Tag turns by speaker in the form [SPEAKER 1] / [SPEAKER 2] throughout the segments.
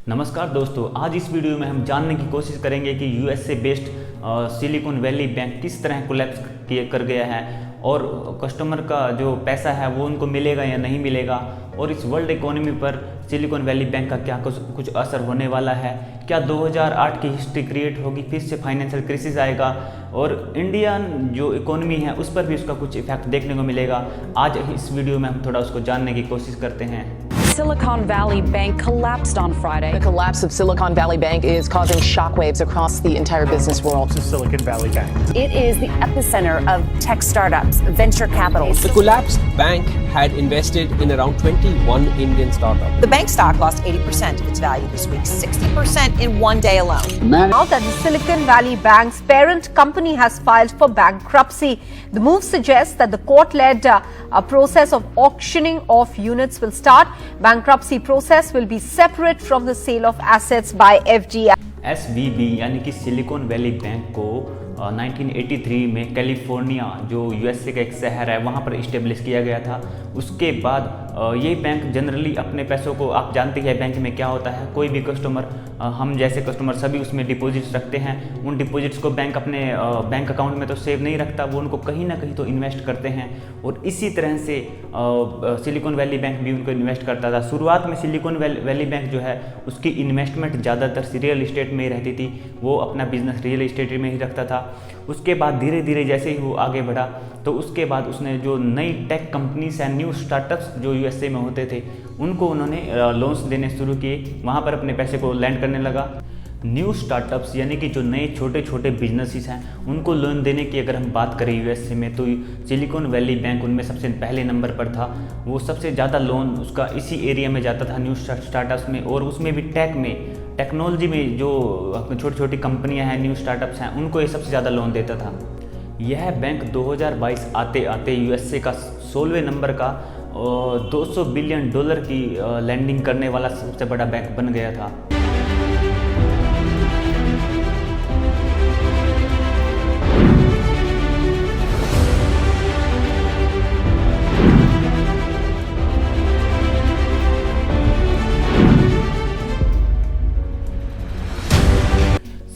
[SPEAKER 1] नमस्कार दोस्तों, आज इस वीडियो में हम जानने की कोशिश करेंगे कि USA based silicon valley bank किस तरह कोलैप्स कर गया है और कस्टमर का जो पैसा है वो उनको मिलेगा या नहीं मिलेगा, और इस वर्ल्ड इकोनॉमी पर सिलिकॉन वैली बैंक का क्या कुछ असर होने वाला है। क्या 2008 की हिस्ट्री क्रिएट होगी, फिर से फाइनेंशियल क्राइसिस आएगा और इंडियन जो इकोनॉमी है उस पर भी उसका कुछ इफेक्ट देखने को मिलेगा। आज इस वीडियो में हम थोड़ा उसको जानने की कोशिश करते हैं।
[SPEAKER 2] Silicon Valley Bank collapsed on Friday.
[SPEAKER 3] The collapse of Silicon Valley Bank is causing shockwaves across the entire business world.
[SPEAKER 4] Silicon Valley Bank.
[SPEAKER 5] It is the epicenter of tech startups, venture capitals.
[SPEAKER 6] The collapsed bank had invested in around 21 Indian startups.
[SPEAKER 5] The bank stock lost 80% of its value this week, 60% in one day alone.
[SPEAKER 7] Now that the Silicon Valley Bank's parent company has filed for bankruptcy, the move suggests that the court-led process of auctioning of units will start. Bankruptcy process will be separate from the sale of assets by FDI.
[SPEAKER 1] SVB यानी कि silicon valley bank को 1983 में California जो USA का एक शहर है वहाँ पर इस्टेब्लिश किया गया था। उसके बाद ये बैंक जनरली अपने पैसों को, आप जानते हैं बैंक में क्या होता है, कोई भी कस्टमर, हम जैसे कस्टमर सभी उसमें डिपॉजिट्स रखते हैं। उन डिपॉजिट्स को बैंक अपने बैंक अकाउंट में तो सेव नहीं रखता, वो उनको कहीं ना कहीं तो इन्वेस्ट करते हैं। और इसी तरह से सिलिकॉन वैली बैंक भी उनको इन्वेस्ट करता था। शुरुआत में सिलिकॉन वैली बैंक जो है उसकी इन्वेस्टमेंट ज़्यादातर रियल इस्टेट में ही रहती थी, वो अपना बिजनेस रियल इस्टेट में ही रखता था। उसके बाद धीरे धीरे जैसे ही वो आगे बढ़ा तो उसके बाद उसने जो नई टेक कंपनीज हैं, न्यू स्टार्टअप्स जो यूएसए में होते थे, उनको उन्होंने लोन्स देने शुरू किए, वहाँ पर अपने पैसे को लैंड करने लगा। न्यू स्टार्टअप्स यानी कि जो नए छोटे छोटे बिजनेसेस हैं उनको लोन देने की अगर हम बात करें यूएसए में, तो सिलिकॉन वैली बैंक उनमें सबसे पहले नंबर पर था। वो सबसे ज़्यादा लोन उसका इसी एरिया में जाता था, न्यू स्टार्टअप्स में, और उसमें भी टेक्नोलॉजी में जो छोटी छोटी कंपनियां हैं, न्यू स्टार्टअप्स हैं, उनको ये सबसे ज़्यादा लोन देता था। यह बैंक 2022 आते आते यूएसए का 16वें नंबर का $200 बिलियन की लैंडिंग करने वाला सबसे बड़ा बैंक बन गया था।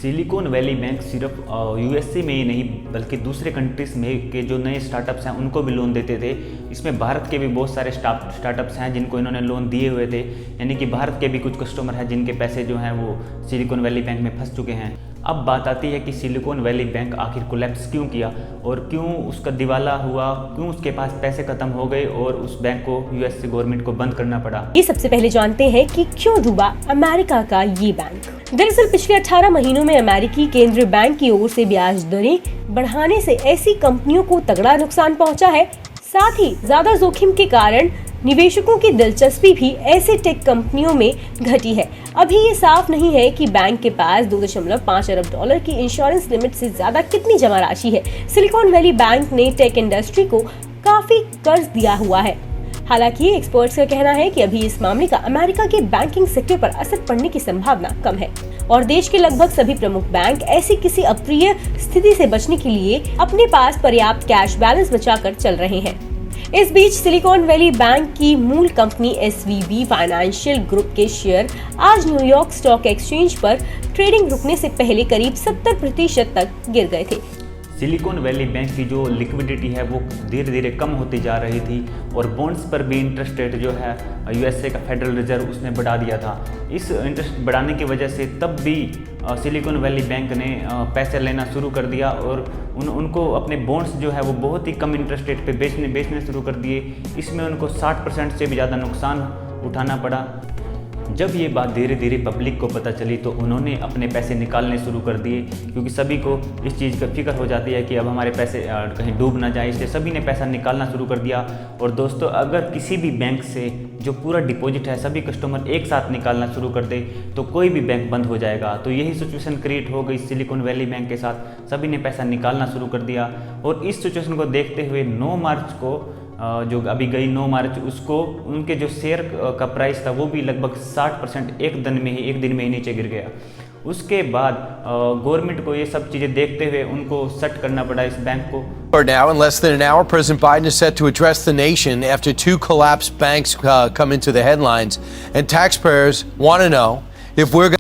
[SPEAKER 1] सिलिकॉन वैली बैंक सिर्फ यूएसए में ही नहीं बल्कि दूसरे कंट्रीज में के जो नए स्टार्टअप्स हैं उनको भी लोन देते थे। इसमें भारत के भी बहुत सारे स्टार्टअप्स हैं जिनको इन्होंने लोन दिए हुए थे, यानी कि भारत के भी कुछ कस्टमर हैं जिनके पैसे जो हैं वो सिलिकॉन वैली बैंक में फंस चुके हैं। अब बात आती है कि सिलिकॉन वैली बैंक आखिर कोलैप्स क्यों किया और क्यों उसका दिवाला हुआ, क्यों उसके पास पैसे खत्म हो गए और उस बैंक को यूएस गवर्नमेंट को बंद करना पड़ा।
[SPEAKER 2] ये सबसे पहले जानते हैं कि क्यों डूबा अमेरिका का ये बैंक। दरअसल पिछले 18 महीनों में अमेरिकी केंद्रीय बैंक की ओर से ब्याज दरें बढ़ाने से ऐसी कंपनियों को तगड़ा नुकसान पहुंचा है। साथ ही ज्यादा जोखिम के कारण निवेशकों की दिलचस्पी भी ऐसे टेक कंपनियों में घटी है। अभी ये साफ नहीं है कि बैंक के पास $2.5 अरब की इंश्योरेंस लिमिट से ज्यादा कितनी जमा राशि है। सिलिकॉन वैली बैंक ने टेक इंडस्ट्री को काफी कर्ज दिया हुआ है। हालांकि एक्सपर्ट्स का कहना है कि अभी इस मामले का अमेरिका के बैंकिंग सेक्टर पर असर पड़ने की संभावना कम है और देश के लगभग सभी प्रमुख बैंक ऐसी किसी अप्रिय स्थिति से बचने के लिए अपने पास पर्याप्त कैश बैलेंस बचाकर चल रहे हैं। इस बीच सिलिकॉन वैली बैंक की मूल कंपनी SVB फाइनेंशियल ग्रुप के शेयर आज न्यूयॉर्क स्टॉक एक्सचेंज पर ट्रेडिंग रुकने से पहले करीब 70% तक गिर गए थे।
[SPEAKER 1] सिलिकॉन वैली बैंक की जो लिक्विडिटी है वो धीरे धीरे कम होती जा रही थी और बॉन्ड्स पर भी इंटरेस्ट रेट जो है यूएसए का फेडरल रिजर्व उसने बढ़ा दिया था। इस इंटरेस्ट बढ़ाने की वजह से तब भी सिलिकॉन वैली बैंक ने पैसे लेना शुरू कर दिया और उनको अपने बॉन्ड्स जो है वो बहुत ही कम इंटरेस्ट रेट पे बेचने शुरू कर दिए। इसमें उनको 60% से भी ज़्यादा नुकसान उठाना पड़ा। जब ये बात धीरे धीरे पब्लिक को पता चली तो उन्होंने अपने पैसे निकालने शुरू कर दिए, क्योंकि सभी को इस चीज़ का फिक्र हो जाती है कि अब हमारे पैसे कहीं डूब ना जाए, इसलिए सभी ने पैसा निकालना शुरू कर दिया। और दोस्तों, अगर किसी भी बैंक से जो पूरा डिपॉजिट है सभी कस्टमर एक साथ निकालना शुरू कर दे तो कोई भी बैंक बंद हो जाएगा। तो यही सिचुएशन क्रिएट हो गई सिलिकॉन वैली बैंक के साथ, सभी ने पैसा निकालना शुरू कर दिया। और इस सिचुएशन को देखते हुए 9 मार्च को जो अभी गई 9 मार्च, उसको उनके जो शेयर का प्राइस था वो भी लगभग 60% एक दिन में ही नीचे गिर गया। उसके बाद गवर्नमेंट को ये सब चीज़ें देखते हुए उनको शट करना पड़ा इस बैंक को।
[SPEAKER 4] Now, in less than an hour, President Biden is set to address the nation after two collapsed banks come into the headlines, and taxpayers want to know If we're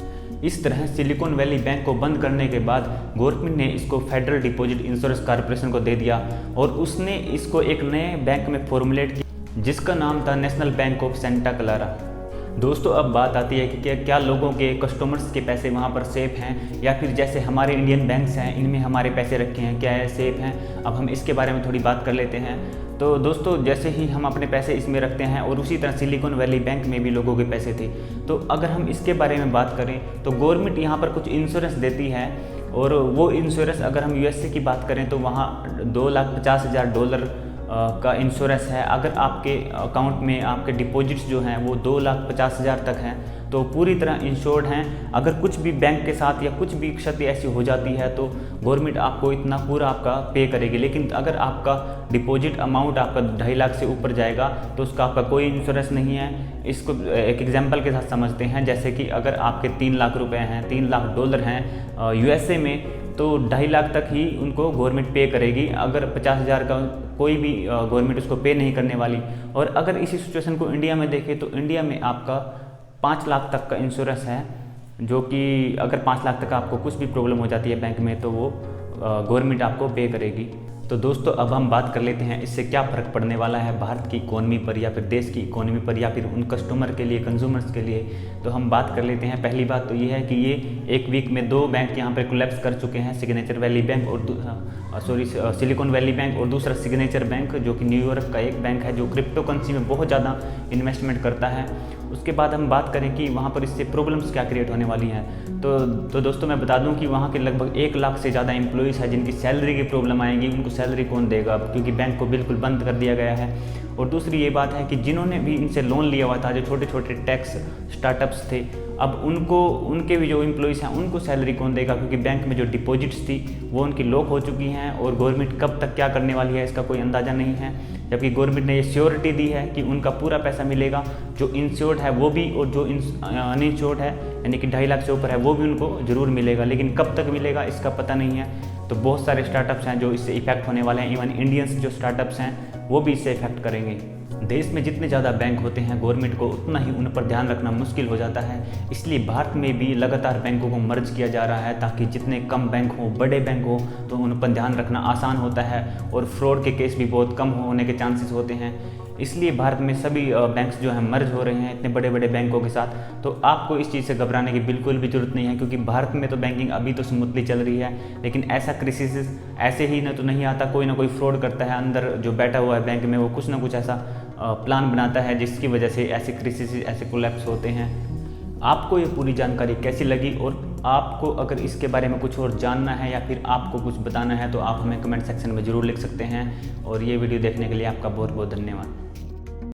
[SPEAKER 1] इस तरह silicon valley bank को बंद करने के बाद government ने इसको federal deposit insurance corporation को दे दिया और उसने इसको एक नए बैंक में फॉर्मुलेट किया जिसका नाम था national bank of Santa Clara. दोस्तों अब बात आती है कि क्या लोगों के कस्टमर्स के पैसे वहाँ पर सेफ हैं या फिर जैसे हमारे इंडियन बैंक्स हैं इनमें हमारे पैसे रखे हैं, क्या है सेफ हैं। अब हम इसके बारे में थोड़ी बात कर लेते हैं। तो दोस्तों जैसे ही हम अपने पैसे इसमें रखते हैं और उसी तरह सिलिकॉन वैली बैंक में भी लोगों के पैसे थे, तो अगर हम इसके बारे में बात करें तो गवर्नमेंट यहाँ पर कुछ इंश्योरेंस देती है और वो इंश्योरेंस अगर हम यूएसए की बात करें तो वहाँ $250,000 का इंश्योरेंस है। अगर आपके अकाउंट में आपके डिपॉजिट्स जो हैं वो 2,50,000 तक हैं तो पूरी तरह इंश्योर्ड हैं। अगर कुछ भी बैंक के साथ या कुछ भी क्षति ऐसी हो जाती है तो गवर्नमेंट आपको इतना पूरा आपका पे करेगी। लेकिन अगर आपका डिपॉजिट अमाउंट आपका 2.5 लाख से ऊपर जाएगा तो उसका आपका कोई इंश्योरेंस नहीं है। इसको एक एग्जांपल के साथ समझते हैं, जैसे कि अगर आपके 3 लाख रुपए हैं, $3 लाख हैं यूएसए में, तो 2.5 लाख तक ही उनको गवर्नमेंट पे करेगी। अगर 50,000 का कोई भी गवर्नमेंट उसको पे नहीं करने वाली। और अगर इसी सिचुएशन को इंडिया में देखें तो इंडिया में आपका 5 लाख तक का इंश्योरेंस है, जो कि अगर 5 लाख तक आपको कुछ भी प्रॉब्लम हो जाती है बैंक में तो वो गवर्नमेंट आपको पे करेगी। तो दोस्तों अब हम बात कर लेते हैं इससे क्या फ़र्क पड़ने वाला है भारत की इकोनॉमी पर या फिर देश की इकोनॉमी पर या फिर उन कस्टमर के लिए, कंज्यूमर्स के लिए। तो हम बात कर लेते हैं। पहली बात तो ये है कि ये एक वीक में 2 बैंक यहाँ पर कोलैप्स कर चुके हैं, सिग्नेचर वैली बैंक और सिलिकॉन वैली बैंक और दूसरा सिग्नेचर बैंक जो कि न्यूयॉर्क का एक बैंक है जो क्रिप्टो करेंसी में बहुत ज़्यादा इन्वेस्टमेंट करता है। उसके बाद हम बात करें कि वहाँ पर इससे प्रॉब्लम्स क्या क्रिएट होने वाली हैं। तो दोस्तों मैं बता दूं कि वहाँ के लगभग 1 लाख से ज़्यादा एम्प्लॉइज़ हैं जिनकी सैलरी की प्रॉब्लम आएगी। उनको सैलरी कौन देगा, क्योंकि बैंक को बिल्कुल बंद कर दिया गया है। और दूसरी ये बात है कि जिन्होंने भी इनसे लोन लिया हुआ था, जो छोटे छोटे टैक्स स्टार्टअप्स थे, अब उनके भी जो एम्प्लॉइज़ हैं उनको सैलरी कौन देगा, क्योंकि बैंक में जो डिपॉजिट्स थी वो उनकी लॉक हो चुकी हैं और गवर्नमेंट कब तक क्या करने वाली है इसका कोई अंदाज़ा नहीं है। जबकि गवर्नमेंट ने ये श्योरिटी दी है कि उनका पूरा पैसा मिलेगा, जो इंश्योर्ड है वो भी और जो अनइंश्योर्ड है यानी कि 2.5 लाख से ऊपर है वो भी उनको ज़रूर मिलेगा। लेकिन कब तक मिलेगा इसका पता नहीं है। तो बहुत सारे स्टार्टअप्स हैं जो इससे इफेक्ट होने वाले हैं। इवन इंडियंस जो स्टार्टअप्स हैं वो भी इससे इफेक्ट करेंगे। देश में जितने ज़्यादा बैंक होते हैं गवर्नमेंट को उतना ही उन पर ध्यान रखना मुश्किल हो जाता है। इसलिए भारत में भी लगातार बैंकों को मर्ज किया जा रहा है ताकि जितने कम बैंक हों, बड़े बैंक हों, तो उन पर ध्यान रखना आसान होता है और फ्रॉड के केस भी बहुत कम होने के चांसेस होते हैं। इसलिए भारत में सभी बैंक्स जो हैं मर्ज हो रहे हैं इतने बड़े बड़े बैंकों के साथ। तो आपको इस चीज़ से घबराने की बिल्कुल भी जरूरत नहीं है, क्योंकि भारत में तो बैंकिंग अभी तो स्मूथली चल रही है। लेकिन ऐसा क्राइसिस ऐसे ही तो नहीं आता, कोई ना कोई फ्रॉड करता है। अंदर जो बैठा हुआ है बैंक में वो कुछ ना कुछ ऐसा प्लान बनाता है जिसकी वजह से ऐसे क्राइसिस, ऐसे कोलैप्स होते हैं। आपको ये पूरी जानकारी कैसी लगी और आपको अगर इसके बारे में कुछ और जानना है या फिर आपको कुछ बताना है तो आप हमें कमेंट सेक्शन में ज़रूर लिख सकते हैं। और ये वीडियो देखने के लिए आपका बहुत बहुत धन्यवाद।